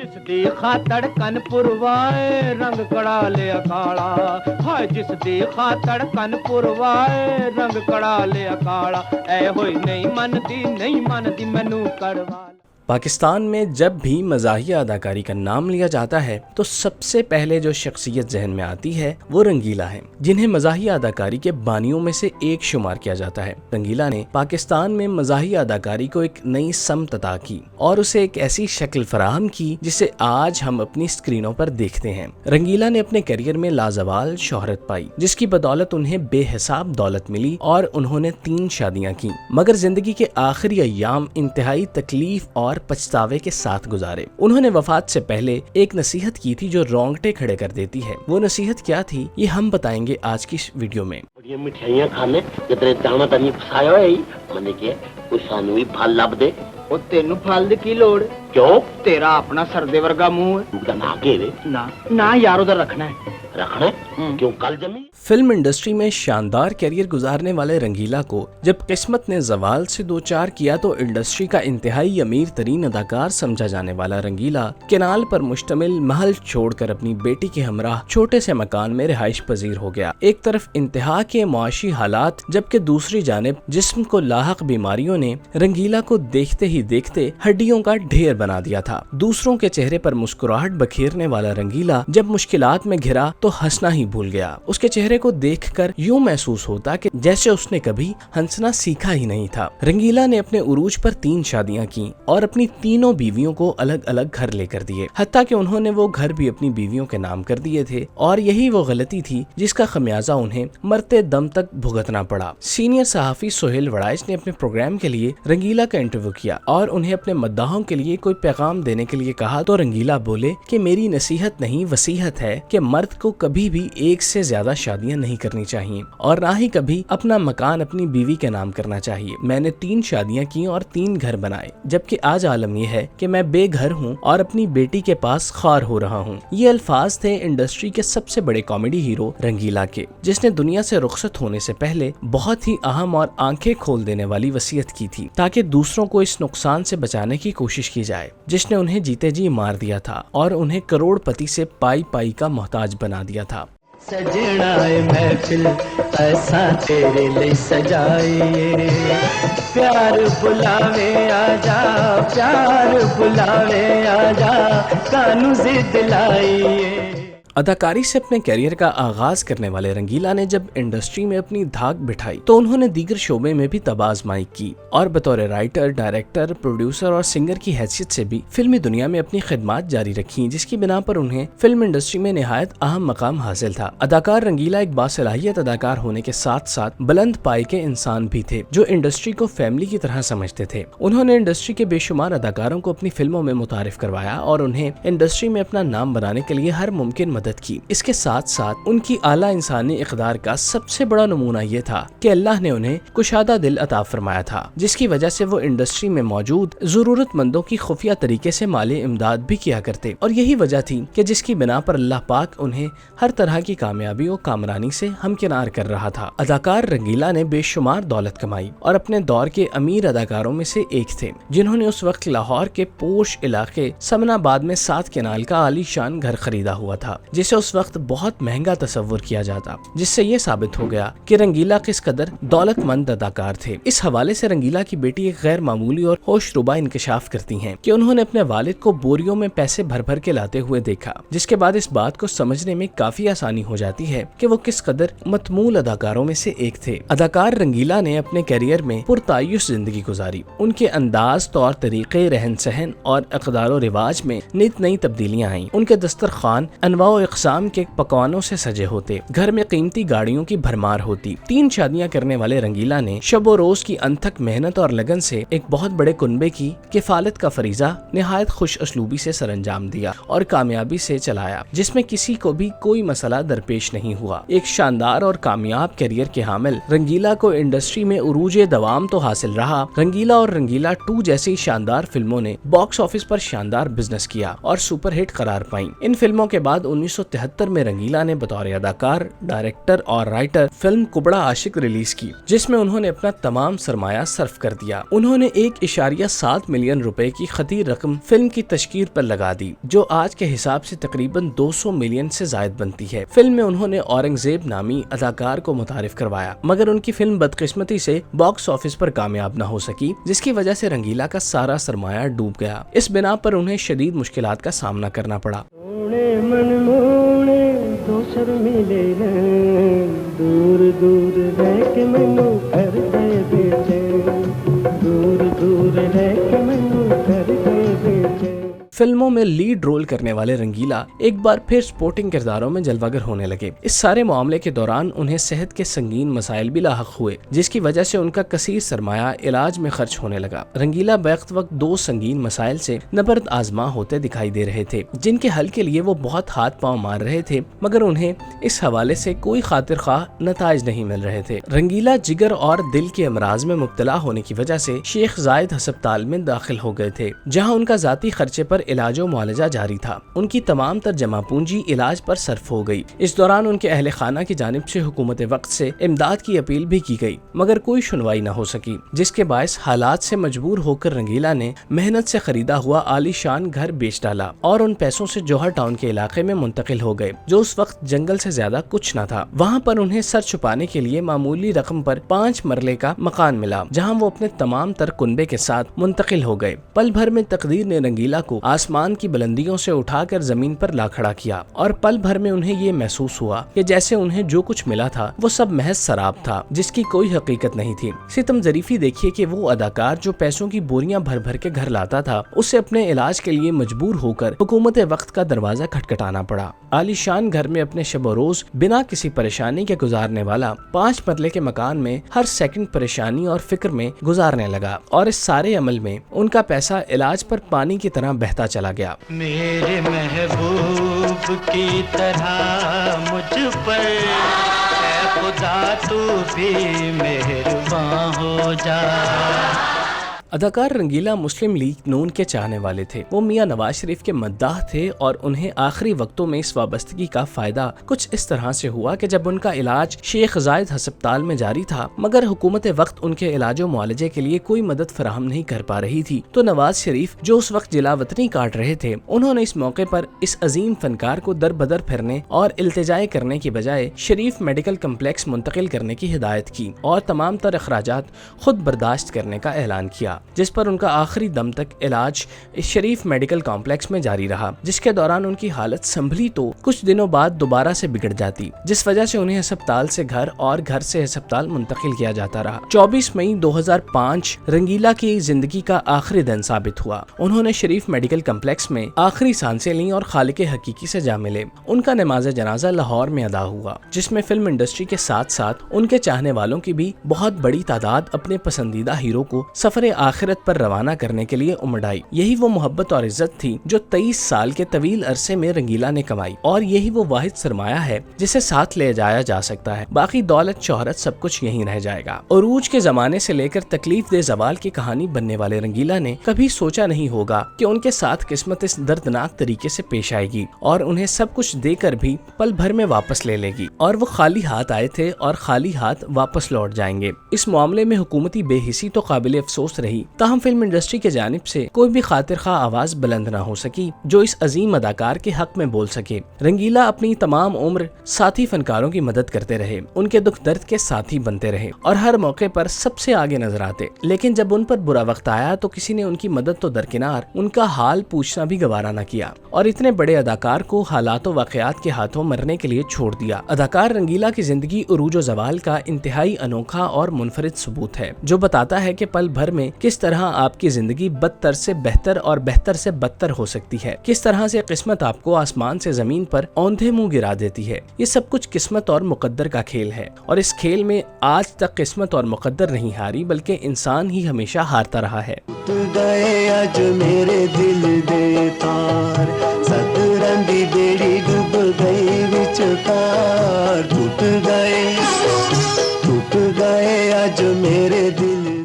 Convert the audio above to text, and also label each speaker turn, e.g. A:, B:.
A: जिस दी खातड़ कन पुरवाए रंग कड़ा लिया काला, हाय जिस दी खातड़ कन पुरवाए रंग कड़ा लिया काला, ऐ होई नहीं मनदी मैनू कड़वा।
B: पाकिस्तान में जब भी मज़ाहिया अदाकारी का नाम लिया जाता है तो सबसे पहले जो शख्सियत जहन में आती है वो रंगीला है, जिन्हें मज़ाहिया अदाकारी के बानियों में से एक शुमार किया जाता है। रंगीला ने पाकिस्तान में मज़ाहिया अदाकारी को एक नई समत अता की और उसे एक ऐसी शक्ल फराहम की जिसे आज हम अपनी स्क्रीनों पर देखते हैं। रंगीला ने अपने करियर में लाजवाल शोहरत पाई, जिसकी बदौलत उन्हें बेहिसाब दौलत मिली और उन्होंने 3 शादियां की, मगर जिंदगी के आखिरी अय्याम इंतहाई तकलीफ और पछतावे के साथ गुजारे। उन्होंने वफात से पहले एक नसीहत की थी जो रोंगटे खड़े कर देती है। वो नसीहत क्या थी ये हम बताएंगे आज की इस वीडियो में।
C: ये मिठाइयां खाने जितने दाना तनी फसाया है मने के कोई सानू भी फल लब दे।
A: ओ तेनू फल दी की लोड़?
C: क्यों?
A: तेरा अपना सरदे वर्गा मुंह है।
C: बना के रे
A: ना यार उधर रखना है।
C: क्यों कल जमी?
B: फिल्म इंडस्ट्री में शानदार कैरियर गुजारने वाले रंगीला को जब किस्मत ने जवाल से दो चार किया तो इंडस्ट्री का इंतहाई अमीर तरीन अदाकार समझा जाने वाला रंगीला केनाल पर मुश्तमिल महल छोड़कर अपनी बेटी के हमराह छोटे से मकान में रिहाइश पजीर हो गया। एक तरफ इंतहा के मुआशी हालात, जबकि दूसरी जानिब जिस्म को लाहक बीमारियों ने रंगीला को देखते ही देखते हड्डियों का ढेर बना दिया था। दूसरों के चेहरे पर मुस्कुराहट बखेरने वाला रंगीला जब मुश्किलात में घिरा तो हंसना ही भूल गया। उसके चेहरे को देखकर यूं महसूस होता कि जैसे उसने कभी हंसना सीखा ही नहीं था। रंगीला ने अपने उरूज पर 3 शादियां की और अपनी तीनों बीवियों को अलग अलग घर लेकर दिए, हत्ता कि उन्होंने वो घर भी अपनी बीवियों के नाम कर दिए थे और यही वो गलती थी जिसका खमियाजा उन्हें मरते दम तक भुगतना पड़ा। सीनियर सहाफी सोहेल वड़ाइच ने अपने प्रोग्राम के लिए रंगीला का इंटरव्यू किया और उन्हें अपने मद्दाहों के लिए कोई पैगाम देने के लिए कहा तो रंगीला बोले कि मेरी नसीहत नहीं वसीहत है कि मर्द को कभी भी एक से ज्यादा शादियां नहीं करनी चाहिए और ना ही कभी अपना मकान अपनी बीवी के नाम करना चाहिए। मैंने 3 शादियां की और 3 घर बनाए, जबकि आज आलम यह है कि मैं बेघर हूं और अपनी बेटी के पास ख्वार हो रहा हूं। ये अल्फाज थे इंडस्ट्री के सबसे बड़े कॉमेडी हीरो रंगीला के, जिसने दुनिया से रुखसत होने से पहले बहुत ही अहम और आंखें खोल देने वाली वसीयत की थी ताकि दूसरों को इस नुकसान से बचाने की कोशिश की जाए जिसने उन्हें जीते जी मार दिया था और उन्हें करोड़पति से पाई पाई का मोहताज बना दिया था।
A: सजना महफिल ऐसा तेरे लिए सजाए, प्यार बुलावे आजा, प्यार बुलावे आजा, कानू जिद लाइए।
B: अदाकारी से अपने कैरियर का आगाज करने वाले रंगीला ने जब इंडस्ट्री में अपनी धाक बिठाई तो उन्होंने दीगर शोबे में भी तबाज़माई की और बतौर राइटर, डायरेक्टर, प्रोड्यूसर और सिंगर की हैसियत से भी फिल्मी दुनिया में अपनी खिदमात जारी रखी, जिसकी बिना पर उन्हें फिल्म इंडस्ट्री में निहायत अहम मकाम हासिल था। अदाकार रंगीला एक बासलाहियत अदाकार होने के साथ साथ बुलंद पाई के इंसान भी थे जो इंडस्ट्री को फैमिली की तरह समझते थे। उन्होंने इंडस्ट्री के बेशुमार अदाकारों को अपनी फिल्मों में मुतारिफ करवाया और उन्हें इंडस्ट्री में अपना नाम बनाने के लिए हर मुमकिन मदद की। इसके साथ साथ उनकी आला इंसानी इक़दार का सबसे बड़ा नमूना ये था कि अल्लाह ने उन्हें कुशादा दिल अता फरमाया था, जिसकी वजह से वो इंडस्ट्री में मौजूद जरूरतमंदों की खुफिया तरीके से माली इमदाद भी किया करते और यही वजह थी कि जिसकी बिना पर अल्लाह पाक उन्हें हर तरह की कामयाबी और कामरानी से हमकिनार कर रहा था। अदाकार रंगीला ने बेशुमार दौलत कमाई और अपने दौर के अमीर अदाकारों में से एक थे, जिन्होंने उस वक्त लाहौर के पोश इलाके समनाबाद में 7 केनाल का आलीशान घर खरीदा हुआ था, जिसे उस वक्त बहुत महंगा तस्वुर किया जाता, जिससे ये साबित हो गया कि रंगीला किस कदर दौलतमंद अदाकार थे। इस हवाले से रंगीला की बेटी एक गैर मामूली और होशरुबा इंकशाफ करती हैं कि उन्होंने अपने वालिद को बोरियों में पैसे भर भर के लाते हुए देखा, जिसके बाद इस बात को समझने में काफी आसानी हो जाती है कि वो किस कदर मतमूल अदाकारों में से एक थे। अदाकार रंगीला ने अपने कैरियर में पुरतायुश जिंदगी गुजारी। उनके अंदाज, तौर तरीके, रहन सहन और इक़दार और रिवाज में नित नई तब्दीलियां आई। उनके दस्तरखान अनवाओ इक़साम के पकवानों से सजे होते, घर में कीमती गाड़ियों की भरमार होती। 3 शादियां करने वाले रंगीला ने शबो रोज की अनथक मेहनत और लगन से एक बहुत बड़े कुनबे की किफालत का फरीजा निहायत खुश असलूबी से सरअंजाम दिया और कामयाबी से चलाया, जिसमें किसी को भी कोई मसला दरपेश नहीं हुआ। एक शानदार और कामयाब कैरियर के हामिल रंगीला को इंडस्ट्री में उरूजे दवाम तो हासिल रहा। रंगीला और रंगीला 2 जैसी शानदार फिल्मों ने बॉक्स ऑफिस पर शानदार बिजनेस किया और सुपरहिट करार पाई। इन फिल्मों के बाद 1973 में रंगीला ने बतौर अदाकार, डायरेक्टर और राइटर फिल्म कुबड़ा आशिक रिलीज की, जिसमें उन्होंने अपना तमाम सरमाया सर्फ कर दिया। उन्होंने 1.7 मिलियन रुपए की खतीर रकम फिल्म की तशकीर पर लगा दी, जो आज के हिसाब से तकरीबन 200 मिलियन से जायद बनती है। फिल्म में उन्होंने औरंगजेब नामी अदाकार को मुतारिफ करवाया, मगर उनकी फिल्म बदकिस्मती से बॉक्स ऑफिस पर कामयाब न हो सकी, जिसकी वजह से रंगीला का सारा सरमाया डूब गया। इस बिना पर उन्हें शदीद मुश्किलात का सामना करना पड़ा।
A: दूर दूर रह के मैनू कर दे बेचैन, दूर दूर रह के मैनू कर दे बेचैन।
B: फिल्मों में लीड रोल करने वाले रंगीला एक बार फिर स्पोर्टिंग किरदारों में जलवागर होने लगे। इस सारे मामले के दौरान उन्हें सेहत के संगीन मसाइल भी लाहक हुए, जिसकी वजह से उनका कसीर सरमाया इलाज में खर्च होने लगा। रंगीला बैक्त वक्त 2 संगीन मसाइल से नबर्द आजमा होते दिखाई दे रहे थे, जिनके हल के लिए वो बहुत हाथ पांव मार रहे थे, मगर उन्हें इस हवाले से कोई खातिर ख्वाह नताइज नहीं मिल रहे थे। रंगीला जिगर और दिल के अमराज में मुब्तला होने की वजह से शेख जायद अस्पताल में दाखिल हो गए थे, जहाँ उनका जाती खर्चे पर इलाज व मुआलजा जारी था। उनकी तमाम तर जमा पूंजी इलाज पर सर्फ हो गई। इस दौरान उनके अहले खाना की जानिब से हुकूमत वक्त से इमदाद की अपील भी की गई, मगर कोई सुनवाई न हो सकी, जिसके बायस हालात से मजबूर होकर रंगीला ने मेहनत से खरीदा हुआ आलीशान घर बेच डाला और उन पैसों से जौहर टाउन के इलाके में मुंतकिल हो गए, जो उस वक्त जंगल से ज्यादा कुछ न था। वहाँ पर उन्हें सर छुपाने के लिए मामूली रकम पर 5 मरले का मकान मिला, जहाँ वो अपने तमाम तर कुनबे के साथ मुंतकिल हो गए। पल भर में तकदीर ने रंगीला को आसमान की बुलंदियों से उठाकर जमीन पर ला खड़ा किया और पल भर में उन्हें ये महसूस हुआ कि जैसे उन्हें जो कुछ मिला था वो सब महज शराब था, जिसकी कोई हकीकत नहीं थी। सितम ज़रीफी देखिए कि वो अदाकार जो पैसों की बोरियां भर भर के घर लाता था, उसे अपने इलाज के लिए मजबूर होकर हुकूमत वक्त का दरवाजा खटखटाना पड़ा। आलीशान घर में अपने शब रोज बिना किसी परेशानी के गुजारने वाला 5 मरले के मकान में हर सेकंड परेशानी और फिक्र में गुजारने लगा, और इस सारे अमल में उनका पैसा इलाज पर पानी की तरह बहता चला गया।
A: मेरे महबूब की तरह मुझ पर ऐ खुदा तू भी मेहरबान हो जा।
B: अदाकार रंगीला मुस्लिम लीग नून के चाहने वाले थे। वो मियां नवाज शरीफ के मद्दाह थे और उन्हें आखिरी वक्तों में इस वाबस्तगी का फायदा कुछ इस तरह से हुआ कि जब उनका इलाज शेख जायद अस्पताल में जारी था, मगर हुकूमत वक्त उनके इलाज और मुआलजे के लिए कोई मदद फराहम नहीं कर पा रही थी, तो नवाज शरीफ जो उस वक्त जिलावतनी काट रहे थे, उन्होंने इस मौके पर इस अजीम फनकार को दर बदर फिरने और इल्तिजाए करने की बजाय शरीफ मेडिकल कम्प्लेक्स मुंतकिल करने की हिदायत की और तमाम तर अखराजात खुद बर्दाश्त करने का ऐलान किया, जिस पर उनका आखिरी दम तक इलाज इस शरीफ मेडिकल कॉम्प्लेक्स में जारी रहा, जिसके दौरान उनकी हालत संभली तो कुछ दिनों बाद दोबारा से बिगड़ जाती, जिस वजह से उन्हें अस्पताल से घर और घर से अस्पताल मुंतकिल किया जाता रहा। 24 मई 2005 रंगीला की जिंदगी का आखिरी दिन साबित हुआ। उन्होंने शरीफ मेडिकल कॉम्प्लेक्स में आखिरी सांसें लीं और खालिक हकीकी से जा मिले। उनका नमाज जनाजा लाहौर में अदा हुआ, जिसमें फिल्म इंडस्ट्री के साथ साथ उनके चाहने वालों की भी बहुत बड़ी तादाद अपने पसंदीदा हीरो को सफर आखिरत पर रवाना करने के लिए उमड़ आई। यही वो मोहब्बत और इज्जत थी जो 23 साल के तवील अरसे में रंगीला ने कमाई, और यही वो वाहिद सरमाया है जिसे साथ ले जाया जा सकता है। बाकी दौलत शोहरत सब कुछ यहीं रह जाएगा। उरूज के जमाने से लेकर तकलीफ दे जवाल की कहानी बनने वाले रंगीला ने कभी सोचा नहीं होगा कि उनके साथ किस्मत इस दर्दनाक तरीके से पेश आएगी और उन्हें सब कुछ देकर भी पल भर में वापस ले लेगी, और वो खाली हाथ आए थे और खाली हाथ वापस लौट जाएंगे। इस मामले में हुकूमती बेहिसी तो काबिल अफसोस रही, ताहम फिल्म इंडस्ट्री के जानिब से कोई भी खातिर खा आवाज बुलंद न हो सकी जो इस अजीम अदाकार के हक में बोल सके। रंगीला अपनी तमाम उम्र साथी फनकारों की मदद करते रहे, उनके दुख दर्द के साथी बनते रहे और हर मौके पर सबसे आगे नजर आते, लेकिन जब उन पर बुरा वक्त आया तो किसी ने उनकी मदद तो दरकिनार उनका हाल पूछना भी गवारा न किया, और इतने बड़े अदाकार को हालातों वाकयात के हाथों मरने के लिए छोड़ दिया। अदाकार रंगीला की जिंदगी उरूज व जवाल का इंतहाई अनोखा और मुनफरिद सबूत है, जो बताता है कि पल भर में किस तरह आपकी जिंदगी बदतर से बेहतर और बेहतर से बदतर हो सकती है, किस तरह से किस्मत आपको आसमान से जमीन पर औंधे मुंह गिरा देती है। ये सब कुछ किस्मत और मुकद्दर का खेल है, और इस खेल में आज तक किस्मत और मुकद्दर नहीं हारी, बल्कि इंसान ही हमेशा हारता रहा है।
A: तू गए आज मेरे दिल दे